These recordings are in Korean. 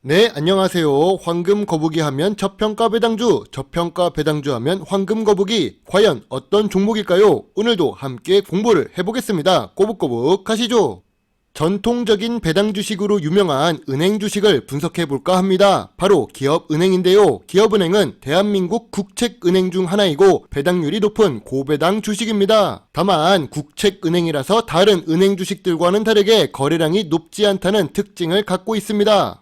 네, 안녕하세요. 황금 거북이 하면 저평가 배당주, 저평가 배당주 하면 황금 거북이. 과연 어떤 종목일까요? 오늘도 함께 공부를 해보겠습니다. 꼬북꼬북 가시죠. 전통적인 배당 주식으로 유명한 은행 주식을 분석해볼까 합니다. 바로 기업은행인데요. 기업은행은 대한민국 국책은행 중 하나이고 배당률이 높은 고배당 주식입니다. 다만 국책은행이라서 다른 은행 주식들과는 다르게 거래량이 높지 않다는 특징을 갖고 있습니다.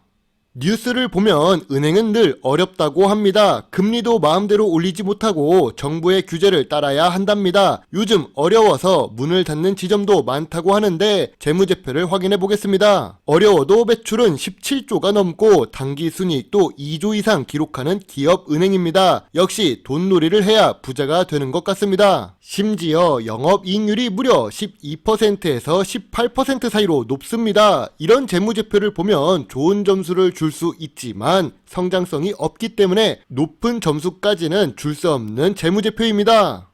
뉴스를 보면 은행은 늘 어렵다고 합니다. 금리도 마음대로 올리지 못하고 정부의 규제를 따라야 한답니다. 요즘 어려워서 문을 닫는 지점도 많다고 하는데 재무제표를 확인해 보겠습니다. 어려워도 매출은 17조가 넘고 당기순이익도 2조 이상 기록하는 기업은행입니다. 역시 돈놀이를 해야 부자가 되는 것 같습니다. 심지어 영업이익률이 무려 12%에서 18% 사이로 높습니다. 이런 재무제표를 보면 좋은 점수를 줄 수 있지만 성장성이 없기 때문에 높은 점수까지는 줄 수 없는 재무제표입니다.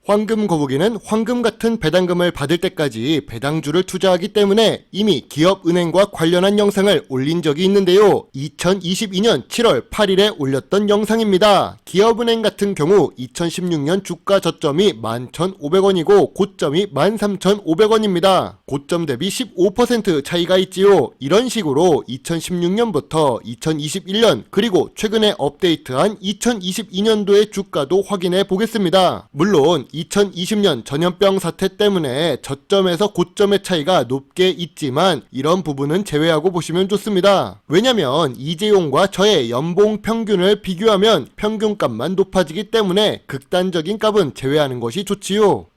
황금 거북이는 황금 같은 배당금을 받을 때까지 배당주를 투자하기 때문에 이미 기업은행과 관련한 영상을 올린 적이 있는데요. 2022년 7월 8일에 올렸던 영상입니다. 기업은행 같은 경우 2016년 주가 저점이 11,500원이고 고점이 13,500원입니다. 고점 대비 15% 차이가 있지요. 이런 식으로 2016년부터 2021년 그리고 최근에 업데이트한 2022년도의 주가도 확인해 보겠습니다. 물론 2020년 전염병 사태 때문에 저점에서 고점의 차이가 높게 있지만 이런 부분은 제외하고 보시면 좋습니다. 왜냐면 이재용과 저의 연봉 평균을 비교하면 평균값만 높아지기 때문에 극단적인 값은 제외하는 것이 좋지요.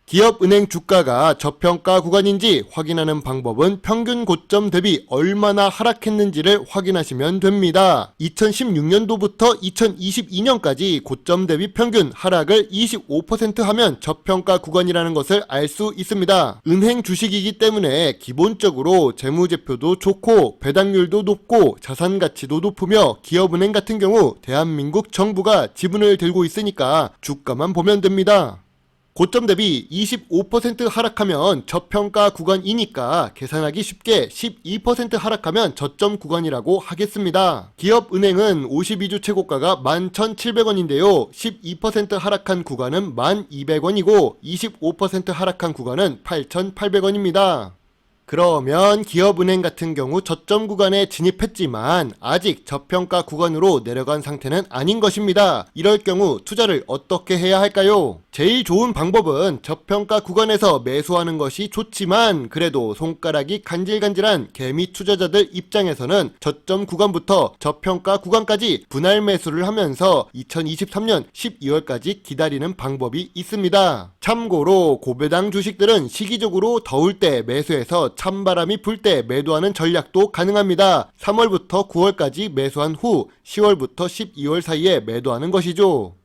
기업은행 주가가 저평가 구간인지 확인하는 방법은 평균 고점 대비 얼마나 하락했는지를 확인하시면 됩니다. 2016년도부터 2022년까지 고점 대비 평균 하락을 25% 하면 저평가 구간이라는 것을 알 수 있습니다. 은행 주식이기 때문에 기본적으로 재무제표도 좋고 배당률도 높고 자산 가치도 높으며 기업은행 같은 경우 대한민국 정부가 지분을 들고 있으니까 주가만 보면 됩니다. 고점 대비 25% 하락하면 저평가 구간이니까 계산하기 쉽게 12% 하락하면 저점 구간이라고 하겠습니다. 기업은행은 52주 최고가가 11,700원인데요. 12% 하락한 구간은 1,200원이고 25% 하락한 구간은 8,800원입니다. 그러면 기업은행 같은 경우 저점 구간에 진입했지만 아직 저평가 구간으로 내려간 상태는 아닌 것입니다. 이럴 경우 투자를 어떻게 해야 할까요? 제일 좋은 방법은 저평가 구간에서 매수하는 것이 좋지만 그래도 손가락이 간질간질한 개미 투자자들 입장에서는 저점 구간부터 저평가 구간까지 분할 매수를 하면서 2023년 12월까지 기다리는 방법이 있습니다. 참고로 고배당 주식들은 시기적으로 더울 때 매수해서 찬바람이 불 때 매도하는 전략도 가능합니다. 3월부터 9월까지 매수한 후 10월부터 12월 사이에 매도하는 것이죠.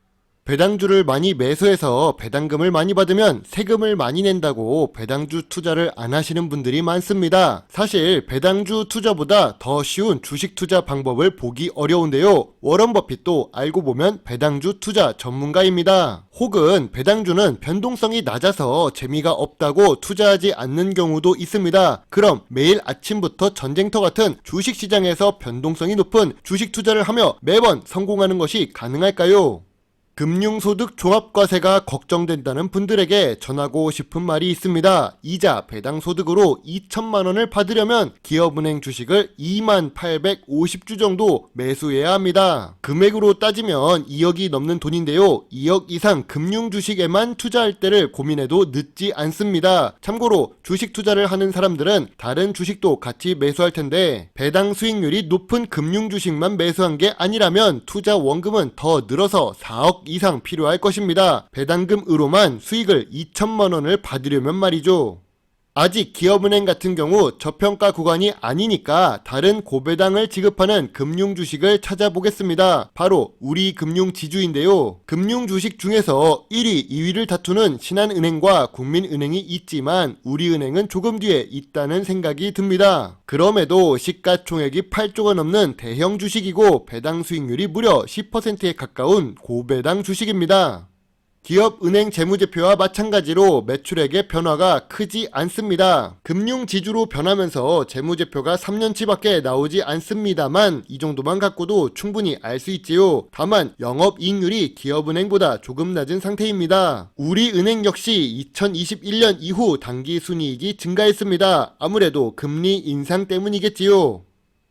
배당주를 많이 매수해서 배당금을 많이 받으면 세금을 많이 낸다고 배당주 투자를 안 하시는 분들이 많습니다. 사실 배당주 투자보다 더 쉬운 주식 투자 방법을 보기 어려운데요. 워런 버핏도 알고 보면 배당주 투자 전문가입니다. 혹은 배당주는 변동성이 낮아서 재미가 없다고 투자하지 않는 경우도 있습니다. 그럼 매일 아침부터 전쟁터 같은 주식시장에서 변동성이 높은 주식 투자를 하며 매번 성공하는 것이 가능할까요? 금융소득 종합과세가 걱정된다는 분들에게 전하고 싶은 말이 있습니다. 이자 배당 소득으로 2천만 원을 받으려면 기업은행 주식을 2850주 정도 매수해야 합니다. 금액으로 따지면 2억이 넘는 돈인데요. 2억 이상 금융주식에만 투자할 때를 고민해도 늦지 않습니다. 참고로 주식 투자를 하는 사람들은 다른 주식도 같이 매수할 텐데 배당 수익률이 높은 금융주식만 매수한 게 아니라면 투자 원금은 더 늘어서 4억 이상 필요할 것입니다. 배당금으로만 수익을 2천만 원을 받으려면 말이죠. 아직 기업은행 같은 경우 저평가 구간이 아니니까 다른 고배당을 지급하는 금융주식을 찾아보겠습니다. 바로 우리금융지주인데요. 금융주식 중에서 1위, 2위를 다투는 신한은행과 국민은행이 있지만 우리은행은 조금 뒤에 있다는 생각이 듭니다. 그럼에도 시가총액이 8조가 넘는 대형 주식이고 배당 수익률이 무려 10%에 가까운 고배당 주식입니다. 기업 은행 재무제표와 마찬가지로 매출액의 변화가 크지 않습니다. 금융지주로 변하면서 재무제표가 3년치밖에 나오지 않습니다만 이 정도만 갖고도 충분히 알 수 있지요. 다만 영업이익률이 기업은행보다 조금 낮은 상태입니다. 우리은행 역시 2021년 이후 당기순이익이 증가했습니다. 아무래도 금리 인상 때문이겠지요.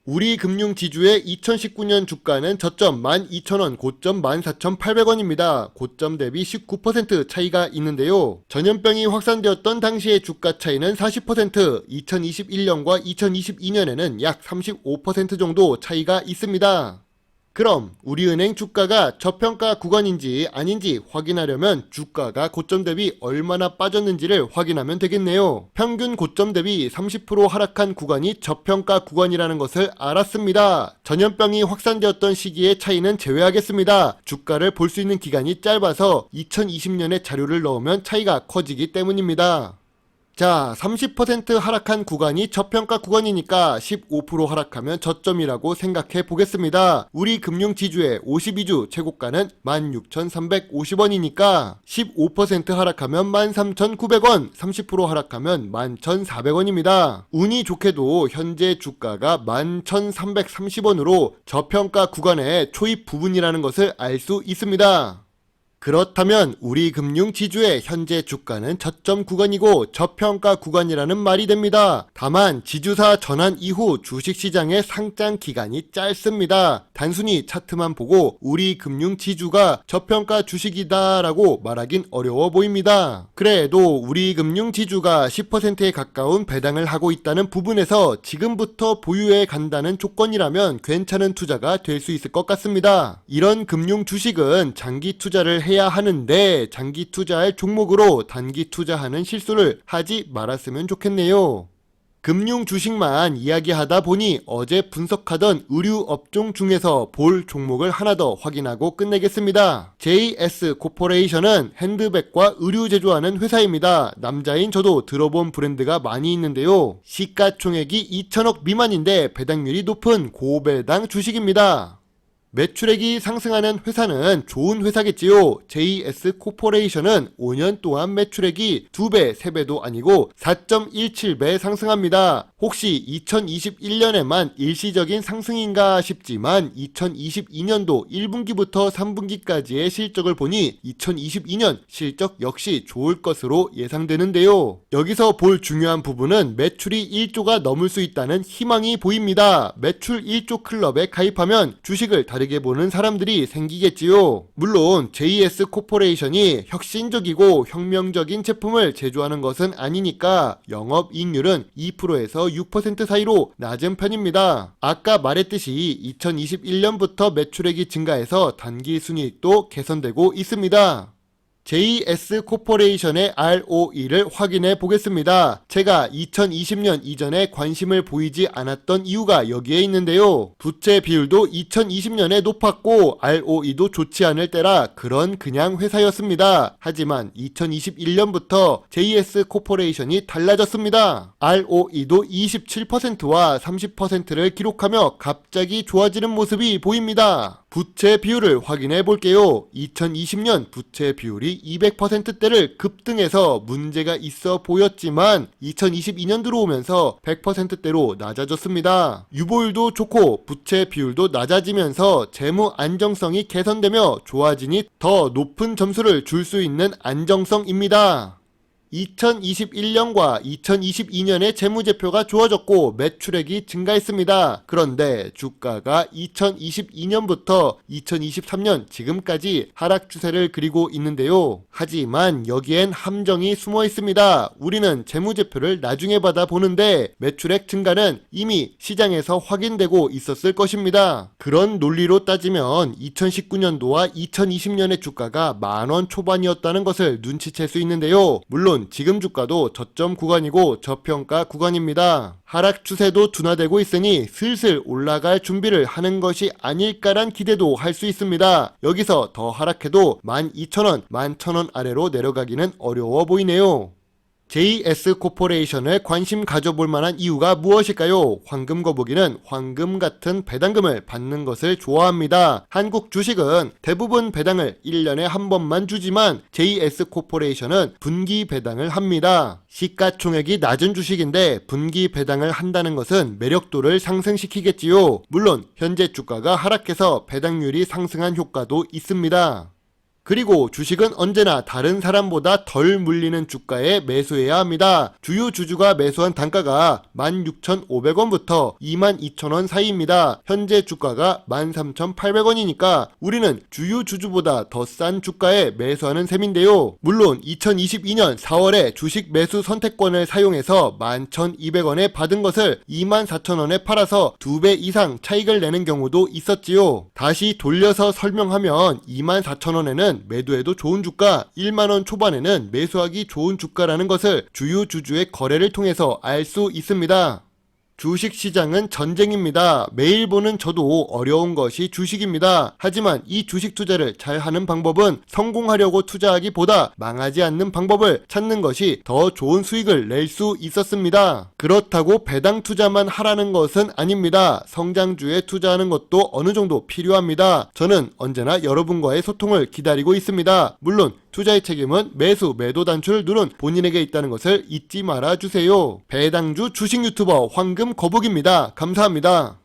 우리금융지주의 2019년 주가는 저점 12,000원, 고점 14,800원입니다. 고점 대비 19% 차이가 있는데요. 전염병이 확산되었던 당시의 주가 차이는 40%, 2021년과 2022년에는 약 35% 정도 차이가 있습니다. 그럼 우리은행 주가가 저평가 구간인지 아닌지 확인하려면 주가가 고점 대비 얼마나 빠졌는지를 확인하면 되겠네요. 평균 고점 대비 30% 하락한 구간이 저평가 구간이라는 것을 알았습니다. 전염병이 확산되었던 시기의 차이는 제외하겠습니다. 주가를 볼 수 있는 기간이 짧아서 2020년에 자료를 넣으면 차이가 커지기 때문입니다. 자, 30% 하락한 구간이 저평가 구간이니까 15% 하락하면 저점이라고 생각해 보겠습니다. 우리 금융지주의 52주 최고가는 16,350원이니까 15% 하락하면 13,900원, 30% 하락하면 11,400원입니다. 운이 좋게도 현재 주가가 11,330원으로 저평가 구간의 초입 부분이라는 것을 알 수 있습니다. 그렇다면 우리 금융지주의 현재 주가는 저점 구간이고 저평가 구간이라는 말이 됩니다. 다만 지주사 전환 이후 주식시장의 상장 기간이 짧습니다. 단순히 차트만 보고 우리 금융지주가 저평가 주식이다 라고 말하긴 어려워 보입니다. 그래도 우리 금융지주가 10%에 가까운 배당을 하고 있다는 부분에서 지금부터 보유해 간다는 조건이라면 괜찮은 투자가 될 수 있을 것 같습니다. 이런 금융 주식은 장기 투자를 해야 하는데 장기 투자할 종목으로 단기 투자하는 실수를 하지 말았으면 좋겠네요. 금융 주식만 이야기하다 보니 어제 분석하던 의류 업종 중에서 볼 종목을 하나 더 확인하고 끝내겠습니다. JS 코퍼레이션은 핸드백과 의류 제조하는 회사입니다. 남자인 저도 들어본 브랜드가 많이 있는데요. 시가총액이 2천억 미만인데 배당률이 높은 고배당 주식입니다. 매출액이 상승하는 회사는 좋은 회사겠지요. JS 코퍼레이션은 5년 동안 매출액이 2배, 3배도 아니고 4.17배 상승합니다. 혹시 2021년에만 일시적인 상승인가 싶지만 2022년도 1분기부터 3분기까지의 실적을 보니 2022년 실적 역시 좋을 것으로 예상되는데요. 여기서 볼 중요한 부분은 매출이 1조가 넘을 수 있다는 희망이 보입니다. 매출 1조 클럽에 가입하면 주식을 다르게 보는 사람들이 생기겠지요. 물론 JS 코퍼레이션이 혁신적이고 혁명적인 제품을 제조하는 것은 아니니까 영업이익률은 2%에서 6% 사이로 낮은 편입니다. 아까 말했듯이 2021년부터 매출액이 증가해서 단기순이익도 개선되고 있습니다. JS 코퍼레이션의 ROE를 확인해 보겠습니다. 제가 2020년 이전에 관심을 보이지 않았던 이유가 여기에 있는데요. 부채 비율도 2020년에 높았고 ROE도 좋지 않을 때라 그냥 회사였습니다. 하지만 2021년부터 JS 코퍼레이션이 달라졌습니다. ROE도 27%와 30%를 기록하며 갑자기 좋아지는 모습이 보입니다. 부채 비율을 확인해 볼게요. 2020년 부채 비율이 200%대를 급등해서 문제가 있어 보였지만 2022년 들어오면서 100%대로 낮아졌습니다. 유보율도 좋고 부채 비율도 낮아지면서 재무 안정성이 개선되며 좋아지니 더 높은 점수를 줄 수 있는 안정성입니다. 2021년과 2022년의 재무제표가 좋아졌고 매출액이 증가했습니다. 그런데 주가가 2022년부터 2023년 지금까지 하락 추세를 그리고 있는데요. 하지만 여기엔 함정이 숨어 있습니다. 우리는 재무제표를 나중에 받아보는데 매출액 증가는 이미 시장에서 확인되고 있었을 것입니다. 그런 논리로 따지면 2019년도와 2020년의 주가가 10,000원 초반이었다는 것을 눈치챌 수 있는데요. 물론 지금 주가도 저점 구간이고 저평가 구간입니다. 하락 추세도 둔화되고 있으니 슬슬 올라갈 준비를 하는 것이 아닐까란 기대도 할 수 있습니다. 여기서 더 하락해도 12,000원, 11,000원 아래로 내려가기는 어려워 보이네요. JS코퍼레이션을 관심 가져볼 만한 이유가 무엇일까요? 황금거북이는 황금 같은 배당금을 받는 것을 좋아합니다. 한국 주식은 대부분 배당을 1년에 한 번만 주지만 JS코퍼레이션은 분기 배당을 합니다. 시가총액이 낮은 주식인데 분기 배당을 한다는 것은 매력도를 상승시키겠지요. 물론 현재 주가가 하락해서 배당률이 상승한 효과도 있습니다. 그리고 주식은 언제나 다른 사람보다 덜 물리는 주가에 매수해야 합니다. 주요 주주가 매수한 단가가 16,500원부터 22,000원 사이입니다. 현재 주가가 13,800원이니까 우리는 주요 주주보다 더 싼 주가에 매수하는 셈인데요. 물론 2022년 4월에 주식 매수 선택권을 사용해서 11,200원에 받은 것을 24,000원에 팔아서 2배 이상 차익을 내는 경우도 있었지요. 다시 돌려서 설명하면 24,000원에는 매도해도 좋은 주가, 1만원 초반에는 매수하기 좋은 주가라는 것을 주요 주주의 거래를 통해서 알 수 있습니다. 주식시장은 전쟁입니다. 매일 보는 저도 어려운 것이 주식입니다. 하지만 이 주식 투자를 잘 하는 방법은 성공하려고 투자하기보다 망하지 않는 방법을 찾는 것이 더 좋은 수익을 낼 수 있었습니다. 그렇다고 배당 투자만 하라는 것은 아닙니다. 성장주에 투자하는 것도 어느 정도 필요합니다. 저는 언제나 여러분과의 소통을 기다리고 있습니다. 물론 투자의 책임은 매수, 매도 단추를 누른 본인에게 있다는 것을 잊지 말아주세요. 배당주 주식 유튜버 황금 거북입니다. 감사합니다.